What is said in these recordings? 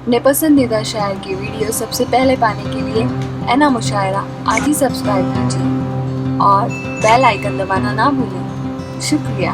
अपने पसंदीदा शायर की वीडियो सबसे पहले पाने के लिए एना मुशायरा आज ही सब्सक्राइब कीजिए और बेल आइकन दबाना ना भूलें। शुक्रिया।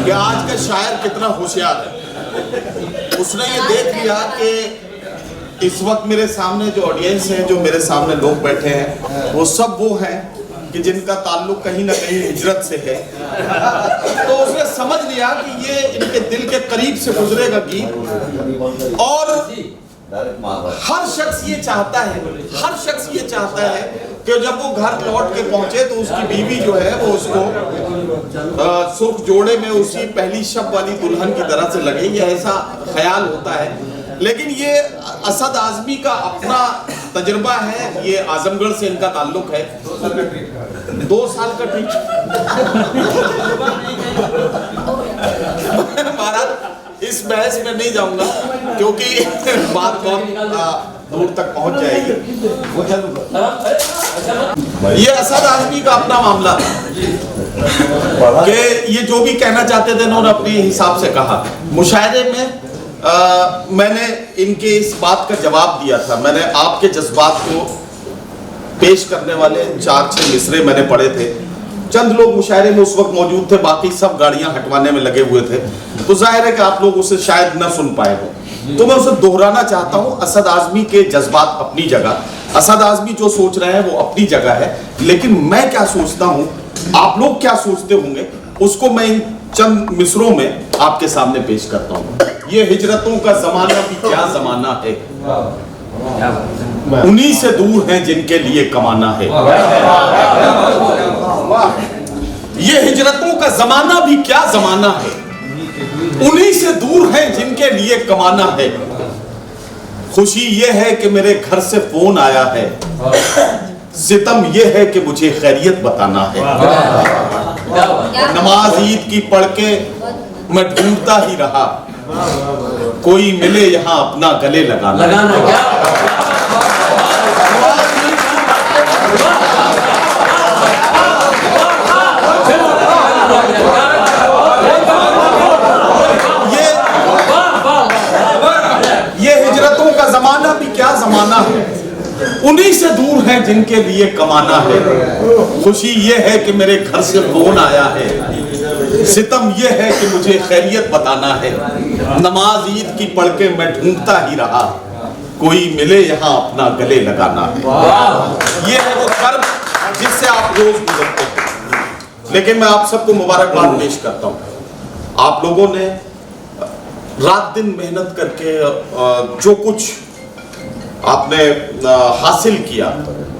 कि आज का शायर कितना होशियार है। उसने ये देख लिया कि इस वक्त मेरे सामने जो ऑडियंस है, जो मेरे सामने लोग बैठे हैं, वो सब वो हैं कि जिनका ताल्लुक कहीं ना कहीं हिजरत से है। तो उसने समझ लिया कि ये इनके दिल के करीब से गुजरेगा गीत। और हर शख्स ये चाहता है कि जब वो घर लौट के पहुंचे तो उसकी बीवी जो है वो उसको सुर्ख जोड़े में उसी पहली शब वाली दुल्हन की तरह से लगे, ये ऐसा ख्याल होता है। लेकिन ये असद आजमी का अपना तजुर्बा है, ये आजमगढ़ से इनका ताल्लुक है। 2 साल का ट्रिप महाराज इस बहस में नहीं जाऊंगा क्योंकि बात बहुत दूर तक पहुंच जाएगी। ये असद आजमी का अपना मामला कि ये जो भी कहना चाहते थे उन्होंने अपने हिसाब से कहा। मुशायरे में मैंने इनके इस बात का जवाब दिया था। मैंने आपके जज्बात को पेश करने वाले 4-6 मिसरे मैंने पढ़े थे। चंद लोग मुशायरे में उस वक्त मौजूद थे, बाकी सब गाड़ियां हटवाने में लगे हुए थे, तो जाहिर है कि आप लोग उसे शायद न सुन पाए हो। तो मैं उसे दोहराना चाहता हूं। असद आजमी के जज्बात अपनी जगह, असद आजमी जो सोच रहे हैं वो अपनी जगह है, लेकिन मैं क्या सोचता हूं, आप लोग क्या सोचते होंगे, उसको मैं इन चंद मिसरों में आपके सामने पेश करता हूं। ये हिजरतों का जमाना भी क्या जमाना है, उन्हीं से दूर हैं जिनके लिए कमाना है। ये हिजरतों का जमाना भी क्या जमाना है, उन्हीं से दूर हैं जिनके लिए कमाना है। खुशी ये है कि मेरे घर से फोन आया है, सितम ये है कि मुझे खैरियत बताना है। नमाज ईद की पढ़ के मैं ढूंढता ही रहा, कोई मिले यहाँ अपना गले लगाना। ये हिजरतों का जमाना भी क्या जमाना है, उन्हीं से दूर हैं जिनके लिए कमाना है। खुशी ये है कि मेरे घर से फोन आया है, सितम ये है कि मुझे खैरियत बताना है। नमाज ईद की पढ़ के मैं ढूंढता ही रहा, कोई मिले यहाँ अपना गले लगाना है। ये है वो कर्म जिससे आप रोज गुजरते हैं। लेकिन मैं आप सबको मुबारकबाद पेश करता हूँ। आप लोगों ने रात दिन मेहनत करके जो कुछ आपने हासिल किया,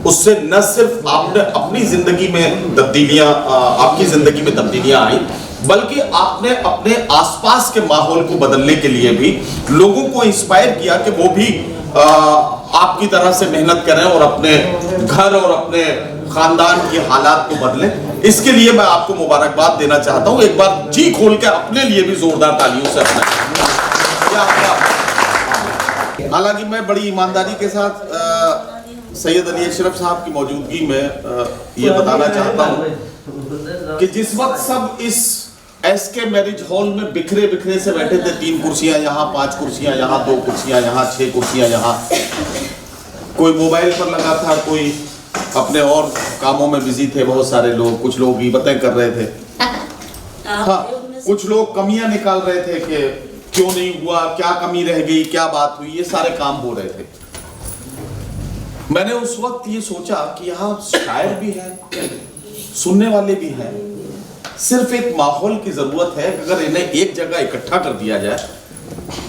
उससे न सिर्फ आपने अपनी जिंदगी में तब्दीलियां, आपकी जिंदगी में तब्दीलियां आई, बल्कि आपने अपने आसपास के माहौल को बदलने के लिए भी लोगों को इंस्पायर किया कि वो भी आपकी तरह से मेहनत करें और अपने घर और अपने खानदान के हालात को बदलें। इसके लिए मैं आपको मुबारकबाद देना चाहता हूं। एक बार जी खोल के अपने लिए भी जोरदार तालियों से अपना। हालांकि मैं बड़ी ईमानदारी के साथ सैयद अली अशरफ साहब की मौजूदगी में ये बताना चाहता हूँ कि जिस वक्त सब इस एसके मैरिज हॉल में बिखरे बिखरे से बैठे थे, 3 कुर्सियां यहाँ, 5 कुर्सियां यहाँ, 2 कुर्सियां यहाँ, 6 कुर्सियां यहाँ। कोई मोबाइल पर लगा था, कोई अपने और कामों में बिजी थे, बहुत सारे लोग। कुछ लोग गीबतें कर रहे थे, हाँ, कुछ लोग कमियां निकाल रहे थे कि क्यों नहीं हुआ, क्या कमी रह गई, क्या बात हुई, ये सारे काम हो रहे थे। मैंने उस वक्त ये सोचा कि यहाँ शायर भी है, सुनने वाले भी हैं, सिर्फ एक माहौल की जरूरत है। अगर इन्हें एक जगह इकट्ठा कर दिया जाए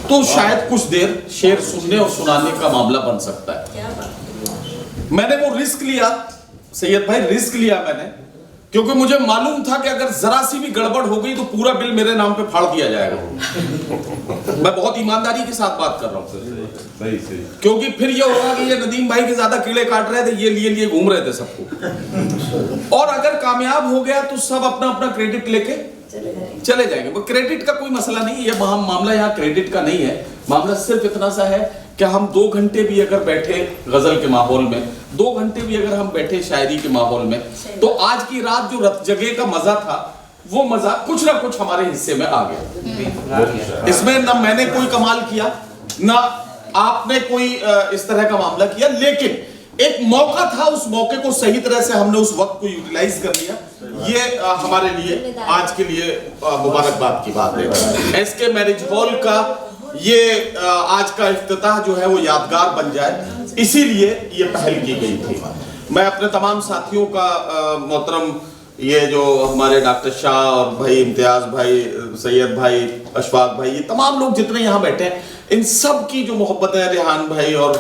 तो शायद कुछ देर शेर सुनने और सुनाने का मामला बन सकता है। मैंने वो रिस्क लिया, सैयद भाई, रिस्क लिया मैंने, क्योंकि मुझे मालूम था कि अगर जरा सी भी गड़बड़ हो गई तो पूरा बिल मेरे नाम पे फाड़ दिया जाएगा। मैं बहुत ईमानदारी के साथ बात कर रहा हूँ, क्योंकि फिर ये होगा कि ये नदीम भाई के ज्यादा कीड़े काट रहे थे, ये लिए घूम रहे थे सबको। और अगर कामयाब हो गया तो सब अपना अपना क्रेडिट लेके चले जाएंगे। वो क्रेडिट का कोई मसला नहीं है, ये मामला यहाँ क्रेडिट का नहीं है। मामला सिर्फ इतना सा है कि हम 2 घंटे भी अगर बैठे गजल के माहौल में, 2 घंटे भी अगर हम बैठे शायरी के माहौल में, तो आज की रात जो रत जगह का मजा था, वो मजा कुछ ना कुछ हमारे हिस्से में आ गया। इसमें ना मैंने कोई कमाल किया, ना आपने कोई इस तरह का मामला किया, लेकिन एक मौका था, उस मौके को सही तरह से हमने उस वक्त को यूटिलाइज कर लिया। ये हमारे लिए आज के लिए मुबारकबाद की बात है। एसके मैरिज हॉल का ये आज का इफ्तिताह जो है वो यादगार बन जाए, इसीलिए ये पहल की गई थी। मैं अपने तमाम साथियों का मोहतरम ये जो हमारे डॉक्टर शाह और भाई इम्तियाज भाई, सैयद भाई, अशफाक भाई, ये तमाम लोग जितने यहाँ बैठे हैं, इन सब की जो मोहब्बत है, रेहान भाई और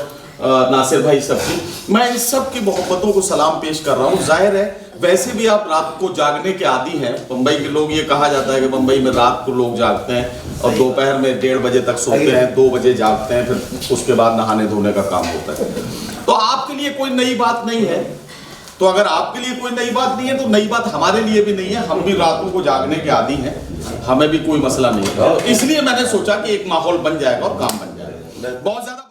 नासिर भाई, सबकी, मैं इन सब की मोहब्बतों को सलाम पेश कर रहा हूँ। जाहिर है वैसे भी आप रात को जागने के आदी हैं। बम्बई के लोग, ये कहा जाता है कि बम्बई में रात को लोग जागते हैं और दोपहर में 1:30 बजे तक सोते हैं, 2 बजे जागते हैं, फिर उसके बाद नहाने धोने का काम होता है। तो आपके लिए कोई नई बात नहीं है। तो अगर आपके लिए कोई नई बात नहीं है तो नई बात हमारे लिए भी नहीं है। हम भी रातों को जागने के आदी हैं, हमें भी कोई मसला नहीं है। इसलिए मैंने सोचा कि एक माहौल बन जाएगा और काम बन जाएगा। बहुत ज्यादा